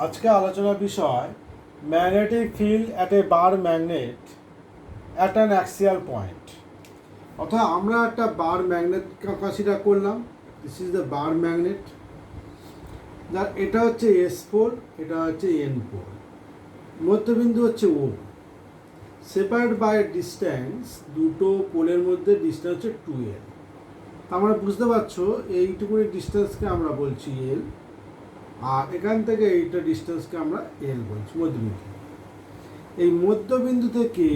আজকে আলোচনার বিষয় magnetic field at a bar magnet at an axial point. অর্থাৎ আমরা একটা বার ম্যাগনেট কনসিডার করলাম। This is the bar magnet, যার এটা হচ্ছে এস পোল, এটা হচ্ছে এন পোল, মধ্যবিন্দু হচ্ছে ও। সেপারেট বাই ডিস্ট্যান্স, দুটো পোলের মধ্যে ডিস্ট্যান্স হচ্ছে 2l। আমরা বুঝতে পারছো এইটুকুনি ডিস্ট্যান্সকে আমরা বলছি এল, আর এখান থেকে এইটা ডিস্টেন্সকে আমরা এল বলছি, মধ্যবিন্দু। এই মধ্যবিন্দু থেকে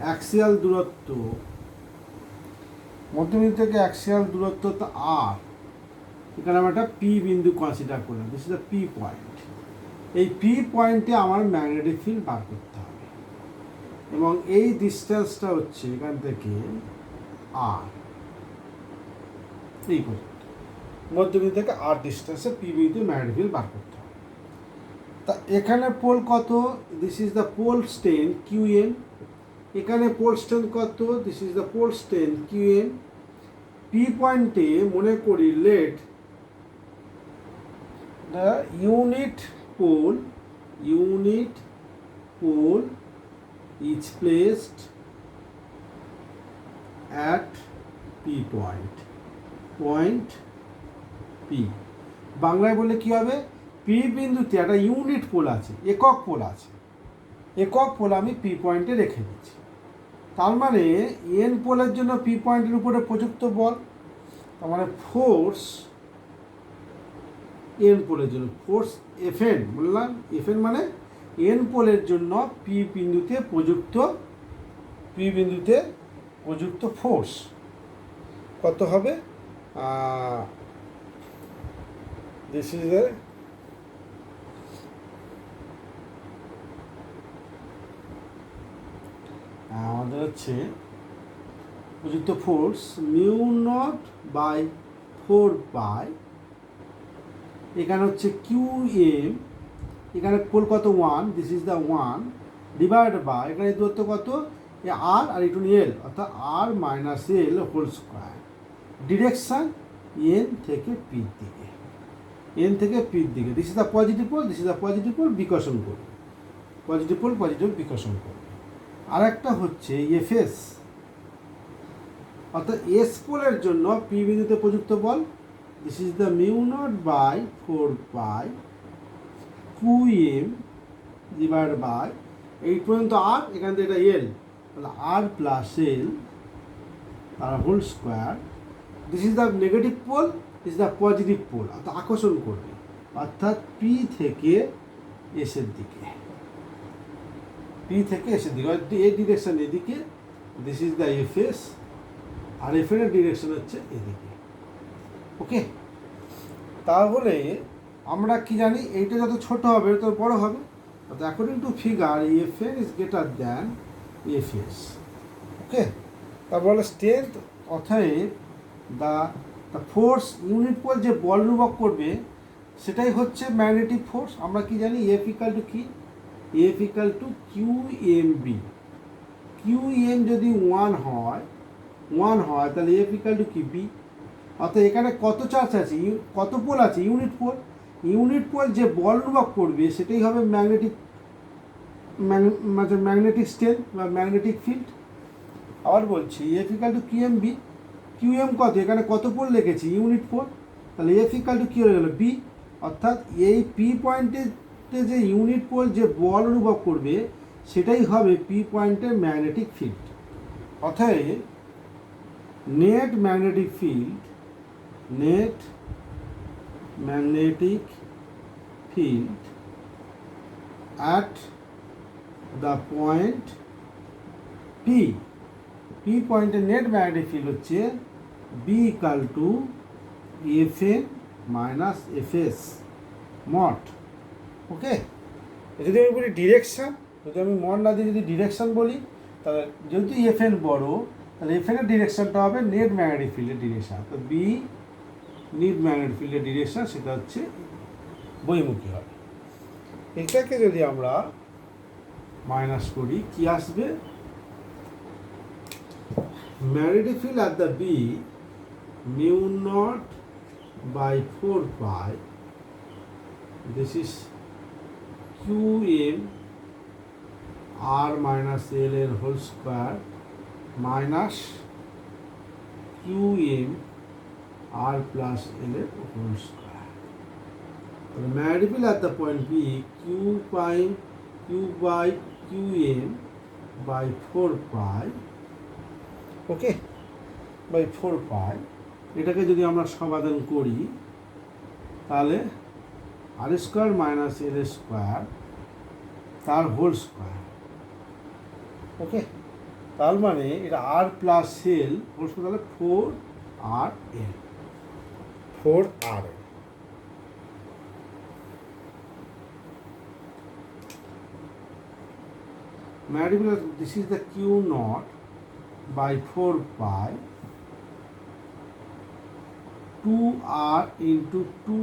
অ্যাক্সিয়াল দূরত্ব, মধ্যবিন্দু থেকে অ্যাক্সিয়াল দূরত্ব তো আর, এখানে আমরা একটা পি বিন্দু কনসিডার করলাম। This is the P point. এই পি পয়েন্টে আমার ম্যাগনেটিক ফিল্ড বার করতে হবে, এবং এই ডিস্টেন্সটা হচ্ছে এখান থেকে আর, এই পর্যন্ত মধ্যবিন্দু থেকে আর ডিস্টেন্সে পি বিন্দু ম্যাগনেটিক ফিল্ড বার করতে হবে। তা এখানে পোল কত? This is the pole strength QN. এখানে পোল স্ট্রেন কত? This is the pole strength QN. P পয়েন্টে মনে করি let the unit pole is placed at P point P. বাংলায় বললে কি হবে? পি বিন্দুতে একটা ইউনিট পোল আছে, একক পোল আছে। একক পোল আমি পি পয়েন্টে রেখে দিচ্ছি। তার মানে এন পোলের জন্য পি পয়েন্টের উপরে প্রযুক্ত বল, তার মানে ফোর্স এন পোলের জন্য, ফোর্স এফ এন বললাম। এফ এন মানে এন পোলের জন্য পি বিন্দুতে প্রযুক্ত ফোর্স কত হবে? দিস ইজ দ্য আমাদের হচ্ছে প্রযুক্ত force mu not by 4 pi. এখানে হচ্ছে কিউ এম, এখানে পোল কত 1, this is the 1 divide by এখানে দূরত্ব কত আর, আর একটু এল, অর্থাৎ R minus L whole square. Direction N থেকে পির দিকে, this is the positive pole, বিকর্ষণ করবে পজিটিভ বিকর্ষণ করবে। আর একটা হচ্ছে এফএস, অর্থাৎ এস পোলের জন্য পি বিন্দুতে প্রযুক্ত বল। This is the mu not by 4 pi Q M divide by এই পর্যন্ত আর, এখান থেকে এটা এল, তাহলে আর প্লাস এল তার whole square. This is the negative pole, this is the positive pole, অর্থাৎ আকর্ষণ করবে, অর্থাৎ পি থেকে এসের দিকে, এই ডিরেকশন এদিকে। দিস ইজ দ্য এফএস, আর এফ এর ডিরেকশন হচ্ছে এদিকে। ওকে, তাহলে আমরা কি জানি? এইটা যত ছোট হবে তত বড় হবে। অর্থাৎ according to figure F N is greater than FS. Okay, তারপরে স্ট্রেংথ, অতএব দ্য ফোর্স ইউনিট পোল যে বল অনুভব করবে সেটাই হচ্ছে ম্যাগনেটিক ফোর্স। আমরা কি জানি? এফ ইকাল টু কি? F equal to Q M B. Q M যদি 1 হয় তাহলে এফ ইকাল টু কি? বি। অর্থাৎ এখানে কত চার্জ আছে, কত পোল আছে? ইউনিট পোল যে বল অনুভব করবে সেটাই হবে ম্যাগনেটিক স্ট্রেংথ বা ম্যাগনেটিক ফিল্ড। আবার বলছি F equal to Q M B. Q M কত? এখানে কত পোল লিখেছি? ইউনিট পোল, তাহলে এফ ইকাল টু কি হয়ে গেল? বি। অর্থাৎ এই পি পয়েন্টে যে ইউনিট পোল যে বল অনুভব করবে সেটাই হবে পি পয়েন্টের ম্যাগনেটিক ফিল্ড। অতএব net magnetic field at the point P পয়েন্টের নেট ম্যাগনেটিক ফিল্ড হচ্ছে B equal to F N minus F S মট। ওকে, যদি আমি বলি ডিরেকশান, যদি আমি মট না দিয়ে যদি ডিরেকশান বলি, তাহলে যেহেতু এফ এন বড়ো, তাহলে এফ এনের ডিরেকশানটা হবে নেট ম্যাগনেটিক ফিল্ডের ডিরেকশান। তো বি নেট ম্যাগনেটিক ফিল্ডের ডিরেকশান সেটা হচ্ছে বহির্মুখী হবে। এটাকে যদি আমরা মাইনাস করি কি আসবে? Magnetic field at the B mu naught by 4 pi this is qm r minus l এর whole square minus qm r plus l এর হোল স্কোয়ার। তাহলে magnetic field at the point B q by qm by 4 pi, okay, by 4 pi। এটাকে যদি আমরা সমাধান করি তাহলে R square minus L square তার হোল স্কোয়ার, ওকে, তার মানে এটা R plus L whole square, তাহলে 4RL 4RL। Magnetic this is the Q naught by 4 pi 2R into 2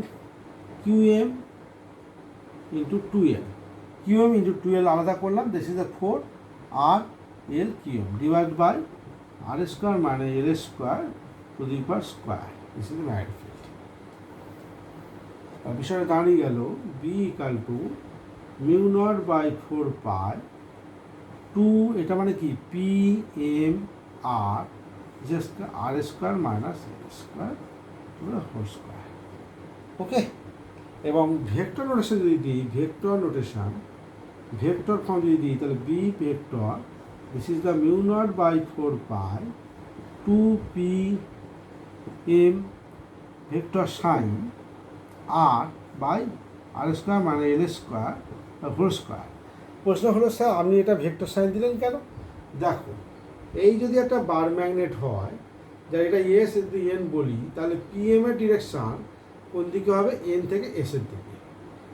qm into 2l, qm into 2l আলাদা করলাম, this is the 4RL qm divided by r square minus l square to the power square, this is the magnetic field। আর বিষয়টা দাঁড়িয়ে গেল b equal to mu naught by 4 pi 2, এটা মানে কি pm r just r square minus l square to the whole square, ওকে। এবং vector notation যদি দিই, vector notation vector form যদি দিই তাহলে B vector this is the mu not by 4 pi 2pm vector sine R by R square মানে L square whole square. প্রশ্ন হলো sir আপনি এটা ভেক্টর সাইন দিলেন কেন? দেখো, এই যদি একটা বার ম্যাগনেট হয় যার এটা এস যদি এন বলি, তাহলে পিএম এর ডিরেকশান কোন দিকে হবে? এন থেকে এস এর দিকে।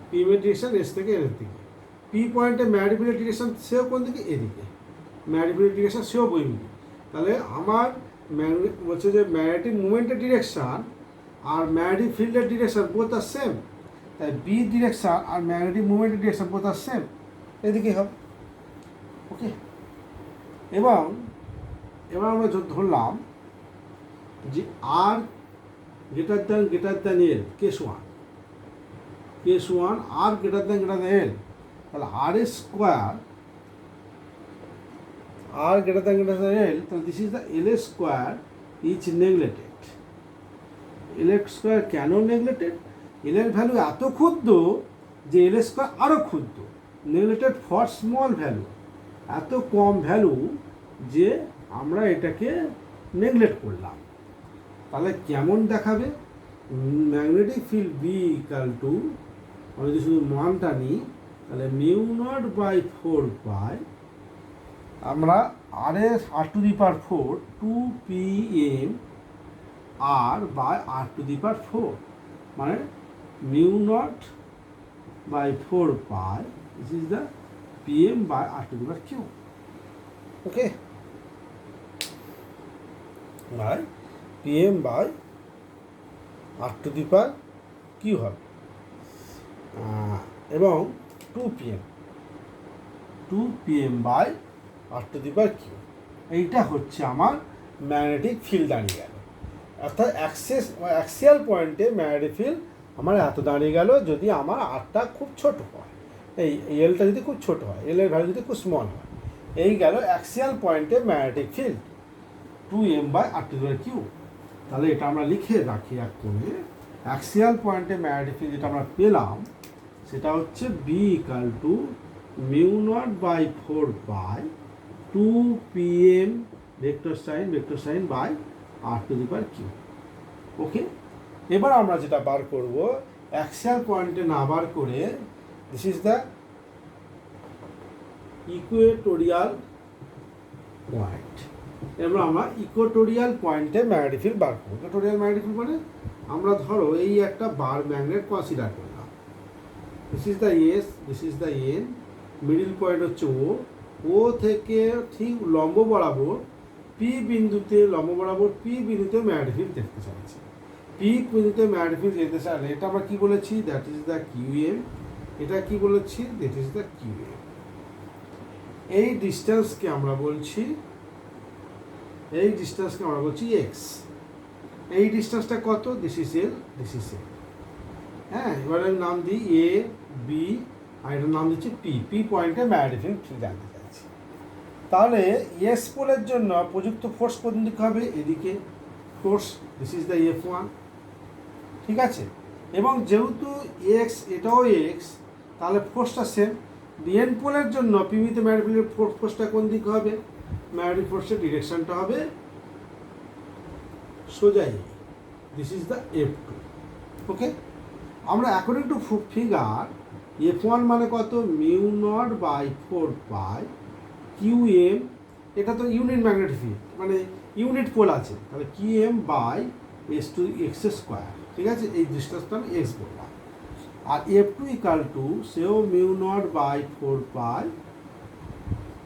পিএম এর ডিরেকশান এস থেকে এন এর দিকে। পি পয়েন্টে ম্যাগনেটিক ফিল্ডের ডিরেকশান সেও কোন দিকে? এদিকে। ম্যাগনেটিক ফিল্ডের ডিরেকশান সেও বইদিকে। তাহলে আমার ম্যাগনেট বলছে যে ম্যাগনেটিক মুভমেন্টের ডিরেকশান আর ম্যাগনেটিক ফিল্ডের ডিরেকশান বোথ আর সেম, তাই বি ডিরেকশান আর ম্যাগনেটিক মুভমেন্টের ডিরেকশান বোথ আর সেম, এদিকে হবে, ওকে। এবং এবার আমরা ধরলাম যে আর গ্রেটার দ্যান এল, কেস ওয়ান আর গ্রেটার দ্যান এল, তাহলে আর স্কোয়ার আর গ্রেটার দ্যান এল, তাহলে this is the L square is neglected. L square কেন নেগলেক্টেড? এল এর ভ্যালু এত ক্ষুদ্র যে এল স্কোয়ার আরও ক্ষুদ্র, নেগলেক্টেড ফর স্মল ভ্যালু, এত কম ভ্যালু যে আমরা এটাকে নেগলেক্ট করলাম। তাহলে কেমন দেখাবে? Magnetic field B equal to, আমরা যদি শুধু মানটা নিই তাহলে মিউ নট বাই 4 পাই আমরা আর S R to the power 4 2pm R by R to the power 4, মানে mu not by 4 pi this is the pm by R to the power Q, okay, by pm by R to the power Q হবে। এবং 2pm by R to the power Q, এইটা হচ্ছে আমার magnetic field দাঁড়িয়ে গেল। অর্থাৎ axial পয়েন্টে magnetic field আমার এত দাঁড়িয়ে গেল যদি আমার আরটা খুব ছোট হয়, এই এলটা যদি খুব ছোট হয়, এল এর ভ্যালু যদি খুব স্মল হয়, এই গেল অ্যাক্সিয়াল পয়েন্টে magnetic field 2m by R to the power Q. তাহলে এটা আমরা লিখে রাখি এক করে, অ্যাক্সিয়াল পয়েন্টে ম্যাগনেটিক ফিল্ড যেটা আমরা পেলাম সেটা হচ্ছে B equal to mu not by 4 by 2pm vector sine by R to the power Q, okay. এবার আমরা যেটা বার করব, অ্যাক্সিয়াল পয়েন্টে না বার করে this is the Equatorial point. এবার আমরা ইকুয়েটোরিয়াল পয়েন্টে ম্যাগনেটিক ফিল্ড বার করব। ইকুয়েটোরিয়াল ম্যাগনেটিক ফিল্ড মানে আমরা ধরো এই একটা বার ম্যাগনেট কনসিডার করলাম, this is the S, this is the N, middle point হচ্ছে ও থেকে ঠিক লম্ব বরাবর পি বিন্দুতে ম্যাগনেটিক ফিল্ড দেখতে চাইছি। পি বিন্দুতে ম্যাগনেটিক ফিল্ড যেতে চাইলে এটা আমরা কি বলেছি? That is the QM. এটা কি বলেছি? That is the QM. এই ডিস্টেন্সকে আমরা বলছি এক্স। এই ডিস্টেন্সটা কত? This is L, this is এল, হ্যাঁ, এবার আমি নাম দিই এ বি আর এটার নাম দিচ্ছি পি। পি পয়েন্টে ম্যাগনেটিক ফিল্ড জানতে চাইছি। তাহলে এস পোলের জন্য প্রযুক্ত ফোর্স কোন দিকে হবে? এদিকে force, this is the F1, ঠিক আছে। এবং যেহেতু এক্স, এটাও এক্স, তাহলে ফোর্সটা সেম। এন পোলের জন্য পিভিতে ম্যাগনেটিক ফোর্সটা কোন দিকে হবে? ম্যাগনেটিক ফোর্সের ডিরেকশনটা হবে সোজাই, this is the F2। Okay, আমরা অ্যাকর্ডিং টু ফিগার F1 মানে কত? Mu not by 4 pi QM, এটা তো ইউনিট ম্যাগনেটিক ফিল্ড, মানে ইউনিট পোল আছে, তাহলে QM by S to X square, ঠিক আছে। এই ডিস্টেন্সটা আমি এক্স বললাম। আর F2 ইকাল টু সেও মিউ নট বাই 4 পাই,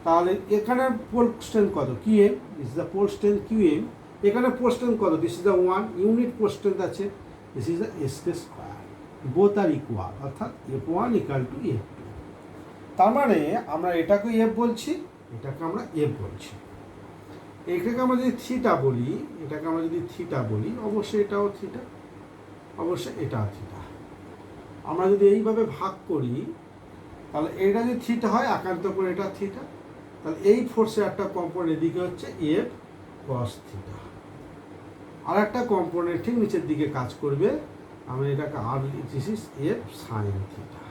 তাহলে এখানে পোল স্ট্রেন্থ কত? QM, this is the pole strength QM. এখানে পোল স্ট্রেন্থ কত? This is the 1 unit pole strength আছে, this is the SK square. Both are equal, অর্থাৎ F1 equal to F2। তার মানে আমরা এটাকে এফ বলছি, এটাকে আমরা এফ বলছি। এটাকে আমরা যদি থিটা বলি, এটাকে আমরা যদি থিটা বলি, অবশ্যই এটাও থিটা, অবশ্যই এটাও থিটা। আমরা যদি এইভাবে ভাগ করি, তাহলে এটা যদি থিটা হয়, একান্ত করে এটা থিটা, তাহলে এই ফোর্সের একটা কম্পোনেন্ট এদিকে হচ্ছে এফ কস থিটা, আর একটা কম্পোনেন্ট ঠিক নিচের দিকে কাজ করবে, আমরা এটাকে আর this is F sine theta.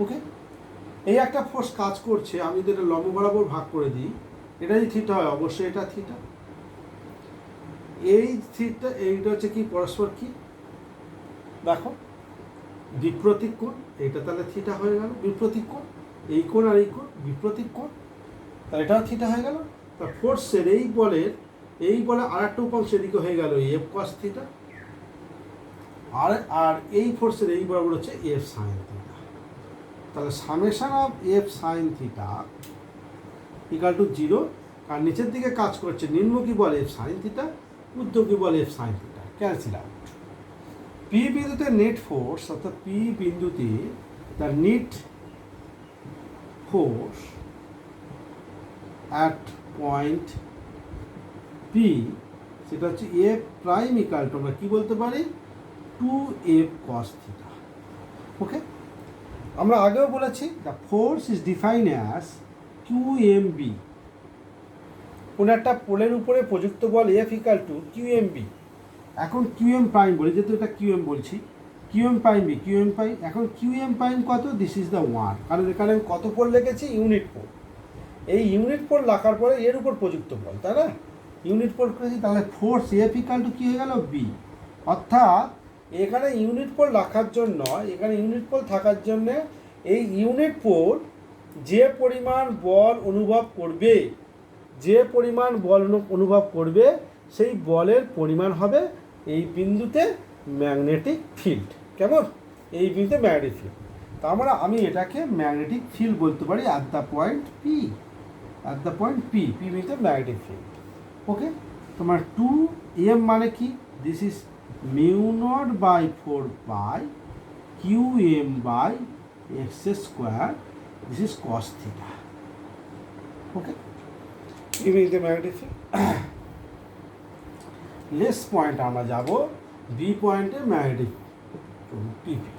Okay, এই একটা ফোর্স কাজ করছে, আমি যদি এটা লম্ব বরাবর ভাগ করে দিই, এটা যদি থিটা হয়, অবশ্যই এটা থিটা। এই থিটা, এইটা হচ্ছে কি পরস্পর কি দেখো, বিপ্রতীক কোণ। এইটা তাহলে থিটা হয়ে গেল, বিপ্রতীক কোণ, এই কোণ আর এই কোণ বিপ্রতীক কোণ, তাহলে এটাও থিটা হয়ে গেল। তা ফোর্সের এই বলের আর একটা উপাংশ এদিকে হয়ে গেল এফ কস থিটা, আর এই ফোর্সের এই বরাবর হচ্ছে এফ সাইন থিটা। তাহলে summation of F sine theta equal to 0, কারণ নিচের দিকে কাজ করছে নিম্নমুখী বল এফ সাইন থিটা, ঊর্ধ্বমুখী বল F sine theta, cancel out. P বিন্দুতে নেট ফোর্স, অর্থাৎ পি বিন্দুতে the net force at point P, সেটা হচ্ছে এফ প্রাইম ইকাল টু, আমরা কী বলতে পারি? 2f cos theta. ওকে, আমরা আগেও বলেছি the force is define as QMB, কোনো একটা পোলের উপরে প্রযুক্ত বল এফ ইকাল টু QMB। এখন QM প্রাইম বলি, যেহেতু এটা QM বলছি, QM prime B, QM prime, এখন QM প্রাইম কত? দিস ইজ দ্য 1, কারণ এখানে আমি কত পোল লিখেছি? Unit pole. এই ইউনিট পোল রাখার পরে এর উপর প্রযুক্ত বল, তাই না? ইউনিট পোল করেছি, তাহলে ফোর্স এফ ইকাল টু কী হয়ে গেল? বি। অর্থাৎ এখানে ইউনিট পোল রাখার জন্য, এখানে ইউনিট পোল থাকার জন্য এই ইউনিট পোল যে পরিমাণ বল অনুভব করবে, যে পরিমাণ বল অনুভব করবে, সেই বলের পরিমাণ হবে এই বিন্দুতে ম্যাগনেটিক ফিল্ড। কেমন? এই বিন্দুতে ম্যাগনেটিক ফিল্ড। তার মানে আমি এটাকে ম্যাগনেটিক ফিল্ড বলতে পারি at the point P, at the point P, P বিন্দুতে ম্যাগনেটিক ফিল্ড। ওকে, তোমার 2m মানে কি? This is mu not by 4 pi QM by X square, this is cos theta. Okay, ইভিতে ম্যাগনেটিক ফিল্ড। লেস point আমরা যাব B পয়েন্টে magnetic পিপি,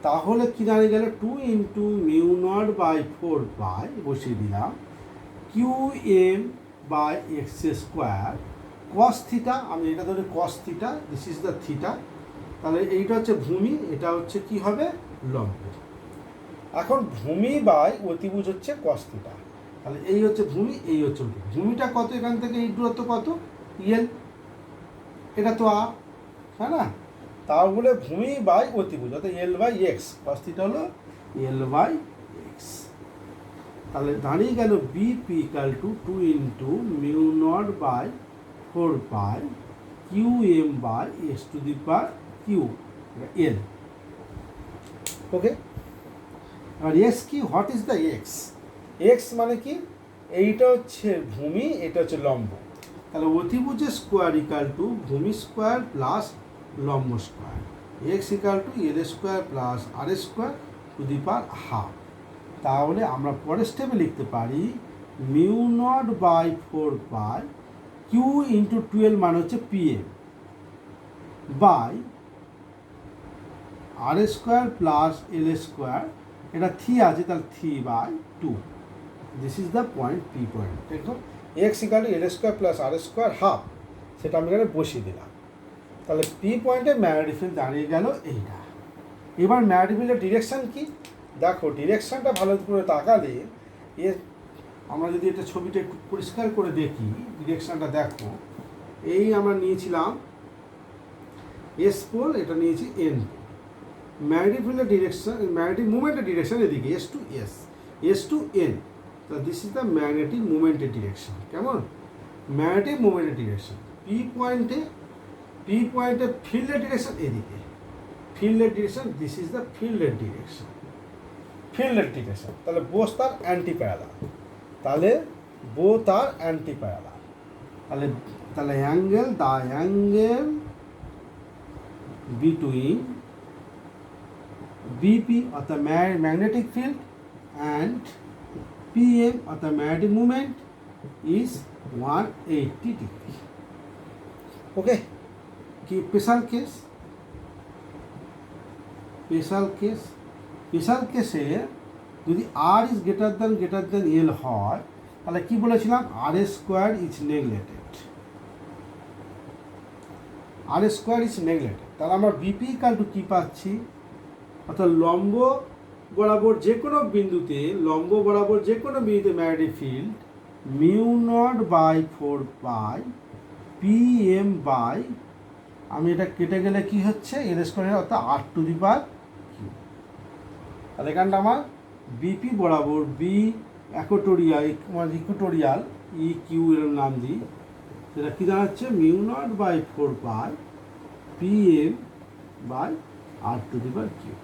তাহলে কি দাঁড়িয়ে গেল? 2 into mu not by 4 pi বসিয়ে দিলাম QM by X square cos theta, আমি এটা ধরে cos theta, this is the theta. তাহলে এইটা হচ্ছে ভূমি, এটা হচ্ছে কি হবে? লম্ব। এখন ভূমি বাই অতিভুজ হচ্ছে কস থিটা, তাহলে এই হচ্ছে ভূমি, এই হচ্ছে অতিভুজ। ভূমিটা কত? এখান থেকে এই দূরত্ব কত? এল, এটা তো আর, হ্যাঁ না? তাহলে ভূমি বাই অতিভুজ অর্থাৎ L by X, cos theta হলো এল বাই এক্স। তাহলে দাঁড়িয়ে গেল BP equal to 2 into mu not by 4 pi QM by X to the power Q L. Okay, আর এক্স কি? What is the X? X মানে কি? এইটা হচ্ছে ভূমি, এটা হচ্ছে লম্ব। তাহলে অতিভুজের স্কোয়ার ইকাল টু ভূমি স্কোয়ার প্লাস লম্ব square, X equal to L square plus R square two the power half. তাহলে আমরা পরের স্টেপে লিখতে পারি mu not by 4 pi Q into 12 মানে হচ্ছে PM by R square plus L square, এটা 3 আছে, তাহলে 3/2। This is the point, P point. দেখো X equal to L square plus R square half, সেটা আমি এখানে বসিয়ে দিলাম। তাহলে পি পয়েন্টে ম্যাগনেটিক ফিল্ড দাঁড়িয়ে গেল এইটা। এবার ম্যাগনেটিক ফিল্ডের ডিরেকশান কি? দেখো ডিরেকশানটা ভালো করে তাকালে আমরা যদি এটা ছবিটা একটু পরিষ্কার করে দেখি, ডিরেকশানটা দেখো, এই আমরা নিয়েছিলাম এস পোল, এটা নিয়েছি এন পোল। ম্যাগনেটিক ফিল্ডের ডিরেকশন, ম্যাগনেটিক মুভমেন্টের ডিরেকশন এদিকে S to S, S to N. তো দিস ইজ দ্য ম্যাগনেটিক মুভমেন্টের ডিরেকশন। কেমন? ম্যাগনেটিক মুভমেন্টের ডিরেকশন। পি পয়েন্টে ফিল্ডের ডিরেকশন এদিকে, ফিল্ডের ডিরেকশন, দিস ইজ দ্য ফিল্ডের ডিরেকশন, ফিল্ডের ডিরেকশন। তাহলে বোথ তার অ্যান্টি প্যারালাল, তাহলে বোথ আর অ্যান্টি প্যারালাল। তাহলে angle, the angle between BP of the magnetic field and PM of the magnetic moment is 180 degree. Okay? কি special case? Special কেসে যদি R is greater than L হয়, তাহলে কি বলেছিলাম? R square is neglected, R square is neglected. তাহলে আমরা BP equal two কী পাচ্ছি? অর্থাৎ লম্ব বরাবর যে কোনো বিন্দুতে magnetic field μ0/4 P M by, আমি এটা কেটে গেলে কি হচ্ছে? এল স্কোয়ার, অর্থাৎ r⁻⁴। তাহলে এখানটা আমার বিপি বরাবর বি ইকুটোরিয়াল ই কিউ এর নাম দিই, সেটা কী দাঁড়াচ্ছে? μ0/4 PM বাই r⁻⁵।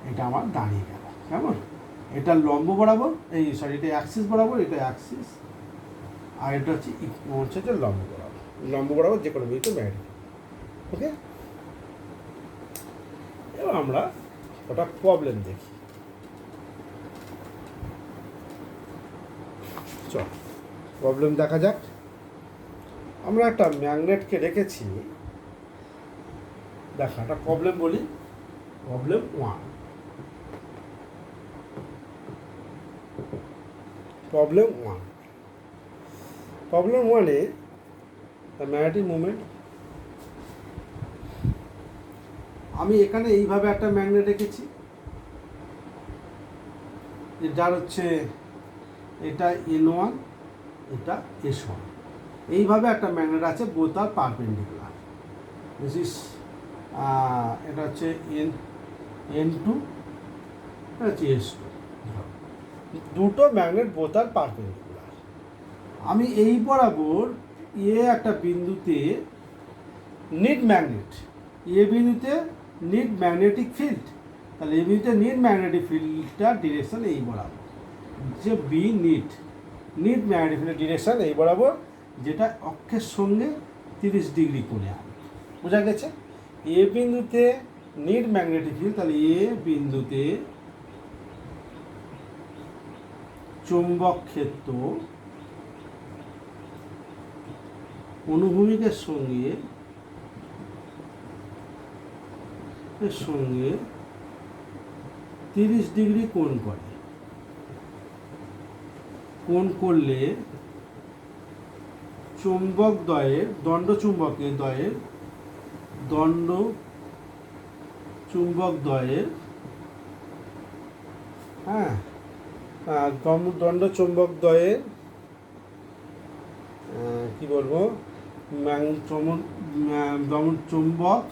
এটা আমার দাঁড়িয়ে গেল। কেমন? এটা লম্ব বরাবর, এটা অ্যাক্সিস বরাবর, এটা অ্যাক্সিস, আর এটা হচ্ছে যে লম্ব বরাবর যে কোনো বিন্দুতে ম্যাগনেটিক। ওকে, এবার আমরা ওটা প্রবলেম দেখি। চল প্রবলেম দেখা যাক। আমরা একটা ম্যাগনেটকে রেখেছি, দেখা একটা প্রবলেম বলি। প্রবলেম 1, প্রবলেম 1-এ দ্য ম্যাগনেটিক মুভমেন্ট। আমি এখানে এইভাবে একটা ম্যাগনেট রেখেছি, যার হচ্ছে এটা N1, এটা S1। এইভাবে একটা ম্যাগনেট আছে, both are perpendicular. This is এটা হচ্ছে N2, এটা হচ্ছে S2। দুটো ম্যাগনেট বোথ আর পারপেন্ডিকুলার। আমি এই বরাবর একটা বিন্দুতে নিড ম্যাগনেট, বিন্দুতে নিড ম্যাগনেটিক ফিল্ড। তাহলে এই বিন্দুতে নিড ম্যাগনেটিক ফিল্ডটার ডিরেকশন এই বরাবর, যে বি নিড ম্যাগনেটিক ফিল্ডের ডিরেকশন এই বরাবর, যেটা অক্ষের সঙ্গে 30 ডিগ্রি কোণে আনে। বোঝা গেছে? এ বিন্দুতে নিড ম্যাগনেটিক ফিল্ড, তাহলে এ বিন্দুতে চৌম্বক ক্ষেত্র অনুভূমিকের সঙ্গে 30 ডিগ্রি কোণ করে। কোণ করলে চৌম্বক দ্বয়ের, দণ্ড চুম্বকের দ্বয়ের, দণ্ড চুম্বক দ্বয়ের, দণ্ড চুম্বক দ্বয়ের কি বলবো, চুম্বক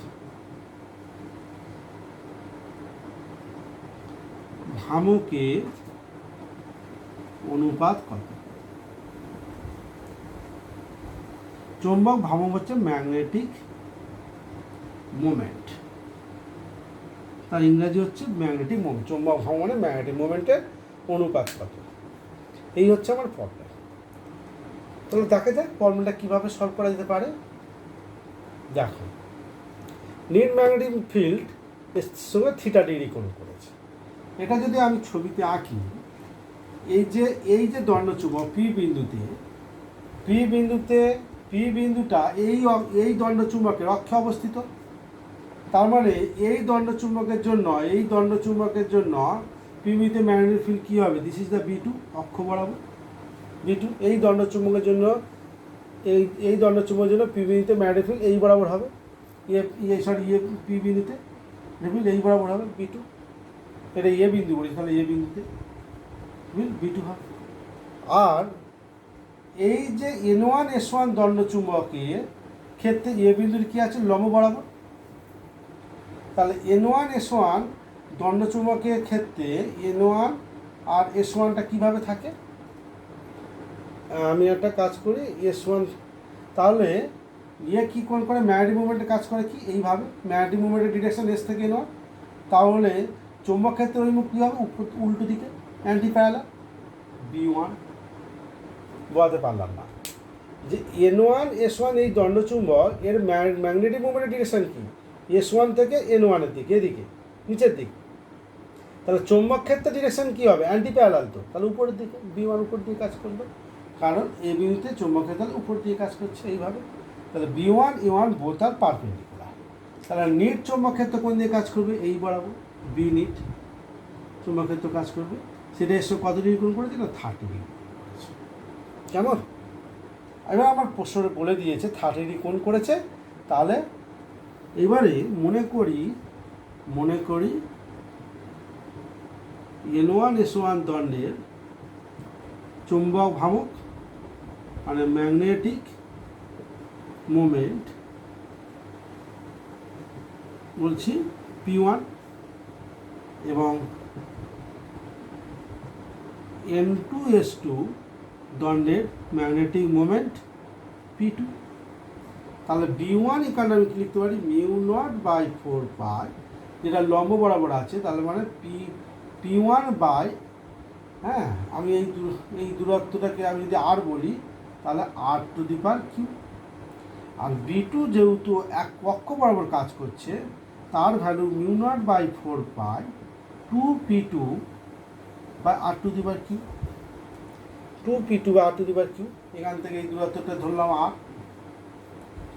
ভ্রামকের অনুপাত কত? চৌম্বক ভ্রামক হচ্ছে ম্যাগনেটিক মোমেন্ট, তার ইংরাজি হচ্ছে ম্যাগনেটিক মোমেন্ট। চৌম্বক ভ্রামক মানে ম্যাগনেটিক মোমেন্টের অনুপাত কত? এই হচ্ছে আমার প্রবলেম। তাহলে দেখা যাক প্রবলেমটা কীভাবে সলভ করা যেতে পারে। দেখো, নিড ম্যাগনেটিক ফিল্ড এর সঙ্গে θ ডিগ্রি কোণ করেছে। এটা যদি আমি ছবিতে আঁকি, এই যে দণ্ডচুম্বক পি বিন্দুটা এই দণ্ডচুম্বকের অক্ষে অবস্থিত। তার মানে এই দণ্ডচুম্বকের জন্য পিবিতে ম্যাগনেটিক ফিল্ড কী হবে? This is the B two, অক্ষ বরাবর বি টু। এই দণ্ডচুম্বকের জন্য পিবিতে ম্যাগনেটিক ফিল্ড এই বরাবর হবে, পি বিন্দুতে ফিল্ড এই বরাবর হবে বি টু। এটা বিন্দু বলি, তাহলে বিন্দুতে বি টু হবে। আর এই যে N1S1 দণ্ডচুম্বকের ক্ষেত্রে বিন্দুর কী আছে? লম্ব বরাবর। তাহলে N1S1 দণ্ডচুম্বকের ক্ষেত্রে N1 আর S1টা কীভাবে থাকে? আমি একটা কাজ করি, S1 তাহলে কী কোন করে? ম্যাগনেটিক মুভমেন্টের কাজ করে কি এইভাবে, ম্যাগনেটিক মুভমেন্টের ডিরেকশন এস থেকে N1। তাহলে চৌম্বক ক্ষেত্রের অভিমুখ কী হবে? উল্টো দিকে, অ্যান্টি প্যারালাল B1। বোঝাতে পারলাম না যে N1S1 এই দণ্ডচুম্বক এর ম্যাগনেটিক মুভমেন্টের ডিরেকশন কি? S1 থেকে N1-এর দিকে, এদিকে নিচের দিকে। তাহলে চৌম্বক ক্ষেত্রের ডিরেকশন কী হবে? অ্যান্টি প্যারালাল তো, তাহলে উপরের দিকে B1 উপর দিয়ে কাজ করবে, কারণ এই বিন্দুতে চৌম্বক ক্ষেত্র উপর দিয়ে কাজ করছে এইভাবে। তাহলে B1 E1 both are perpendicular. তাহলে নিট চৌম্বক ক্ষেত্র কোন দিয়ে কাজ করবে? এই বরাবর বি নিট চৌম্বক ক্ষেত্র কাজ করবে। সেটা এসে কত ডিগ্রি কোণ করেছে না? 30 ডিগ্রি। কেমন? এবার আমার প্রশ্নে বলে দিয়েছে 30 ডিগ্রি কোণ করেছে। তাহলে এবারে মনে করি N1S1 দণ্ডের চুম্বক ভ্রামক মানে ম্যাগনেটিক মোমেন্ট বলছি P1 এবং N2S2 দণ্ডের ম্যাগনেটিক মোমেন্ট P2। তাহলে B1 এখানে আমি লিখতে পারি μ0/4π, যেটা লম্ব বরাবর আছে। তাহলে মানে P1 বাই, হ্যাঁ আমি এই দূরত্বটাকে আমি যদি আর বলি তাহলে r⁵ আর B2 যেহেতু এক অক্ষ বরাবর কাজ করছে তার value μ0/4π 2P2 by r⁵, 2P2 by r⁵। এখান থেকে এই দূরত্বটা ধরলাম আর।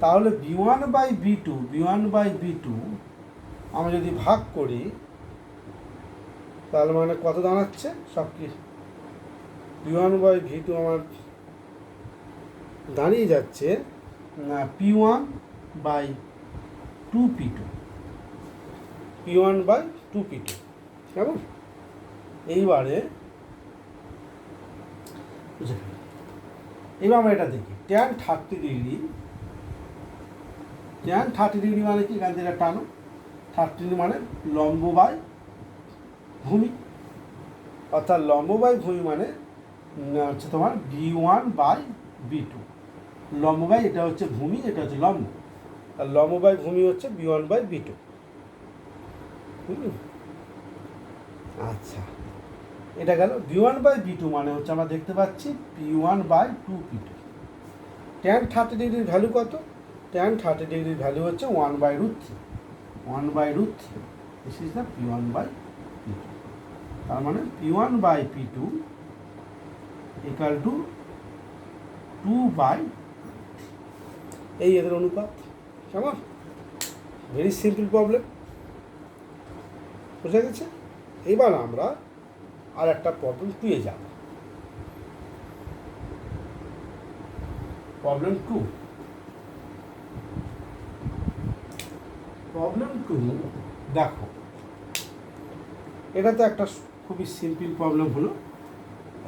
তাহলে B1/B2 আমি যদি ভাগ করি তাহলে মানে কত দাঁড়াচ্ছে? সব কি B1/V2 আমার দাঁড়িয়ে যাচ্ছে P1/2P2, P1/2P2। কেমন? এইবারে এবার আমরা এটা দেখি tan 30 ডিগ্রি মানে কি? এখান থেকে টানো 30 ডিগ্রি মানে লম্ব বাই ভূমি, অর্থাৎ লম্ব বাই ভূমি মানে হচ্ছে তোমার B1/B2। লম্ব বাই এটা হচ্ছে ভূমি, এটা হচ্ছে লম্ব, আর লম্ব বাই ভূমি হচ্ছে B1/B2। আচ্ছা, এটা গেল B1/B2 মানে হচ্ছে আমরা দেখতে পাচ্ছি P1/2P2। tan 30 ডিগ্রির ভ্যালু কত? tan 30 ডিগ্রির ভ্যালু হচ্ছে 1/√3। This is the P1/P2। তার মানে P1/P2 = 2/, এই এদের অনুপাত। কেমন? ভেরি সিম্পল প্রবলেম, বুঝা গেছে? এবার আমরা আর একটা প্রবলেম পেয়ে যাব। প্রবলেম 2 দেখো, এটা তো একটা খুবই সিম্পল প্রবলেম হলো।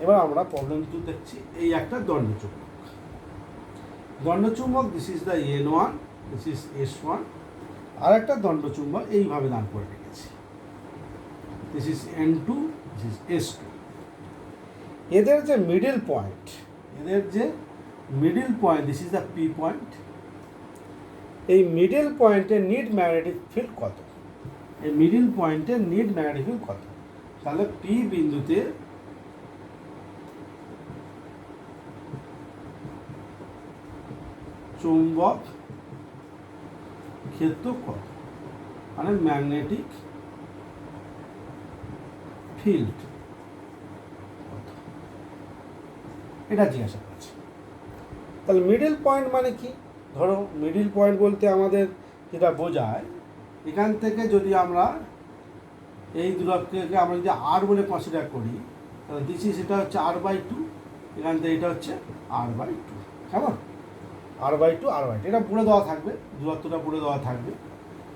এবার আমরা প্রবলেম 2 দেখছি। এই একটা দণ্ডচুম্বক this is the N1, this is S1। আর একটা দণ্ডচুম্বক এইভাবে দান করে রেখেছি, this is N2, this is S2। এদের যে middle point, this is the P point. এই মিডল পয়েন্টের নিট ম্যাগনেটিক ফিল্ড কত? এই মিডল পয়েন্টের নিট ম্যাগনেটিক ফিল্ড কত? তাহলে P বিন্দুতে চৌম্বক ক্ষেত্র কত, মানে ম্যাগনেটিক ফিল্ড কত, এটা জিজ্ঞাসা করছে। তাহলে মিডল পয়েন্ট মানে কি? ধরো মিডল পয়েন্ট বলতে আমাদের যেটা বোঝায় এখান থেকে যদি আমরা এই দূরত্বকে আমরা যদি আর বলে কনসিডার করি তাহলে সেটা হচ্ছে r/2, এখান থেকে এটা হচ্ছে r/2, কেমন? r/2 এটা বলে দেওয়া থাকবে, দূরত্বটা বলে দেওয়া থাকবে।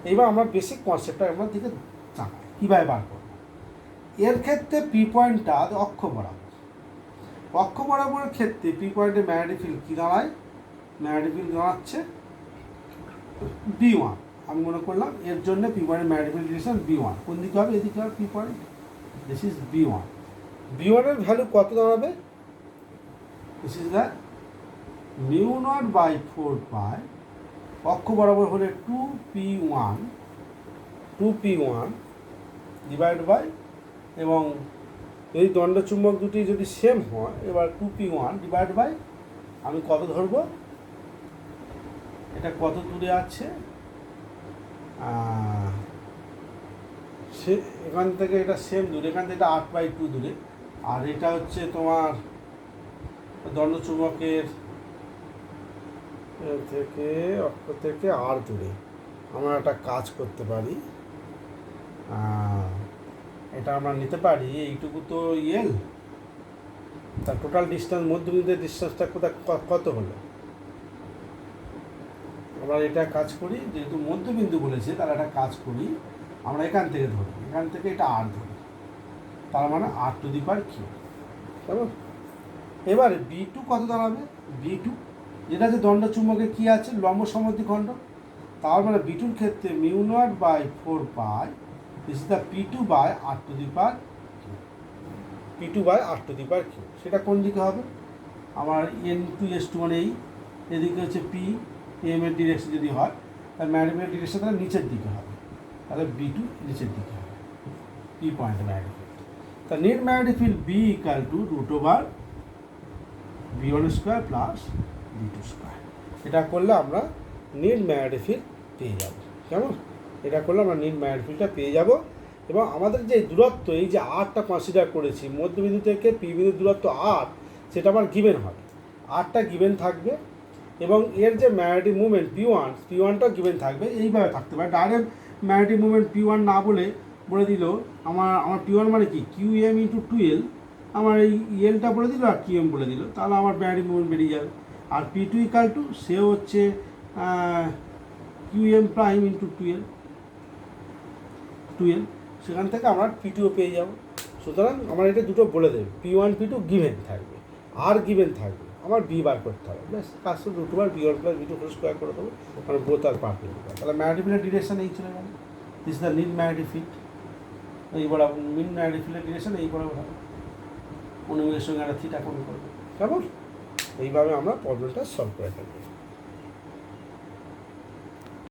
এইবার আমরা বেসিক কনসেপ্টটা আমরা দিকে তাকাই কীভাবে বার করব। এর ক্ষেত্রে পি পয়েন্টটা অক্ষ বরাবরের ক্ষেত্রে পি পয়েন্টের ম্যাগনেটিক ফিল্ড কী দাঁড়ায়? ম্যাগনেটিক ফিল্ড দাঁড়াচ্ছে B1। আমি মনে করলাম এর জন্য পি পয়েন্টের ম্যাগনেটিক ফিল্ড ডিরেকশন B1। কোন দিকে হবে? এদিকে হবে P point, this is B1। B1 এর ভ্যালু কত দাঁড়াবে? দিস ইজ দ্য μ0/4 অক্ষ বরাবর হলে 2p1 ডিভাইড বাই, এবং এই দণ্ডচুম্বক দুটি যদি সেম হয় এবার 2p1 ডিভাইড বাই, আমি কত ধরবো? এটা কত দূরে আছে? সে এখান থেকে এটা সেম দূরে, এখান থেকে এটা 8/2 দূরে, আর এটা হচ্ছে তোমার দণ্ডচুম্বকের থেকে অক্ষ থেকে আর দূরে। আমরা একটা কাজ করতে পারি, এটা আমরা নিতে পারি এইটুকু তো এল, তার টোটাল ডিস্টেন্স মধ্যবিন্দুর ডিস্টেন্সটা কত হলো? আমরা এটা কাজ করি, যেহেতু মধ্যবিন্দু বলেছে তার একটা কাজ করি, আমরা এখান থেকে ধরি, এখান থেকে এটা আর ধরি, তার মানে r⁵, কেমন? এবারে B2 কত দাঁড়াবে? B2 যেটা যে দণ্ডচুম্বকে কী আছে? লম্ব সমদ্বিখণ্ড। তার মানে B2-র ক্ষেত্রে μ0/4 দিস ইজ দ্য P2/r⁵, সেটা কোন দিকে হবে? আমার N2S2 মানে এদিকে হচ্ছে P M এর ডিরেকশন যদি হয়, তার ম্যাগনেটিক ডিরেকশন তাহলে নিচের দিকে হবে, তাহলে B2 নিচের দিকে হবে, পি পয়েন্ট ম্যাগনেটিক ফিল্ড। তা net magnetic field B = V1² plus V2²। এটা করলে আমরা নেট ম্যাগনেটিক ফিল্ড পেয়ে যাব, কেমন? এটা করলে আমরা নেট ম্যাগনেটিক ফিল্ডটা পেয়ে যাব। এবং আমাদের যে দূরত্ব, এই যে আরটা কনসিডার করেছি, মধ্যবিন্দু থেকে পি বিন্দুর দূরত্ব আর, সেটা আমার গিভেন হবে, আরটা গিভেন থাকবে, এবং এর যে ম্যাগনেটিক মুভমেন্ট P1টাও গিভেন থাকবে। এইভাবে থাকতে পারে। ডাইরেক্ট ম্যাগনেটিক মুভমেন্ট P1 না বলে দিল, আমার P1 মানে কি Qm×2L, আমার এই এলটা বলে দিল আর Qm বলে দিল, তাহলে আমার ম্যাগনেটিক মুভমেন্ট বেরিয়ে যাবে। আর P2 = সেও হচ্ছে Qm'×2L, সেখান থেকে আমরা P2ও পেয়ে যাব। সুতরাং আমার এটা দুটো বলে দেবে, P1 P2 গিভেন থাকবে, আর গিভেন থাকবে, আমার বি বার করতে হবে, ব্যাস কাজ তো √1 B1 + V2² করে দেবো, মানে বোথ আর পারপেন্ডিকুলার। তাহলে ম্যাগনেটিক ফিল্ডের ডিরেকশন এই চলে গেল, this is the net magnetic field. এই বরাবর মিন ম্যাগনেটিক ফিল্ডের ডিরেকশন এই বরাবর হবে, অনুভবের সঙ্গে একটা থিটা কোণ করবে, কেমন? এইভাবে আমরা প্রবলেমটা সলভ করে থাকবো।